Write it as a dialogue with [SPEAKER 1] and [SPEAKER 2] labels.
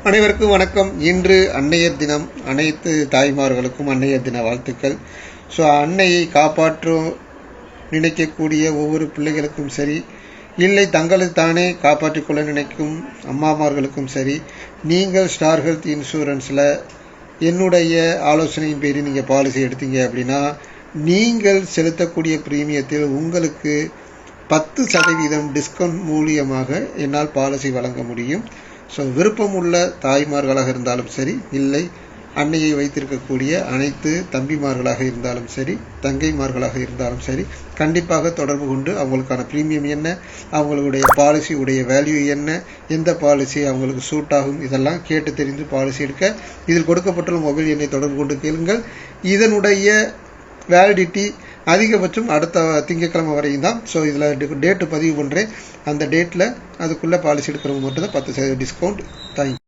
[SPEAKER 1] அனைவருக்கும் வணக்கம். இன்று அன்னையர் தினம். அனைத்து தாய்மார்களுக்கும் அன்னையர் தின வாழ்த்துக்கள். ஸோ அன்னையை காப்பாற்ற நினைக்கக்கூடிய ஒவ்வொரு பிள்ளைகளுக்கும் சரி, இல்லை தங்களை தானே காப்பாற்றிக்கொள்ள நினைக்கும் அம்மாமார்களுக்கும் சரி, நீங்கள் ஸ்டார் ஹெல்த் இன்சூரன்ஸில் என்னுடைய ஆலோசனையின் பேரில் நீங்கள் பாலிசி எடுத்தீங்க அப்படின்னா, நீங்கள் செலுத்தக்கூடிய பிரீமியத்தில் உங்களுக்கு 10% டிஸ்கவுண்ட் மூலியமாக என்னால் பாலிசி வழங்க முடியும். ஸோ விருப்பம் உள்ள தாய்மார்களாக இருந்தாலும் சரி, இல்லை அன்னையை வைத்திருக்கக்கூடிய அனைத்து தம்பிமார்களாக இருந்தாலும் சரி, தங்கைமார்களாக இருந்தாலும் சரி, கண்டிப்பாக தொடர்பு கொண்டு அவங்களுக்கான ப்ரீமியம் என்ன, அவங்களுடைய பாலிசி உடைய வேல்யூ என்ன, எந்த பாலிசி அவங்களுக்கு சூட் ஆகும், இதெல்லாம் கேட்டு தெரிந்து பாலிசி எடுக்க இதில் கொடுக்கப்பட்டுள்ள மொபைல் எண்ணை தொடர்பு கொண்டு கேளுங்கள். இதனுடைய வேலிடிட்டி அதிகபட்சம் அடுத்த திங்கட்கிழமை வரையும் தான். ஸோ இதில் டேட்டு பதிவு பண்ணுறேன். அந்த டேட்டில் அதுக்குள்ளே பாலிசி எடுக்கிறவங்க மட்டும்தான் 10% டிஸ்கவுண்ட். தேங்க்யூ.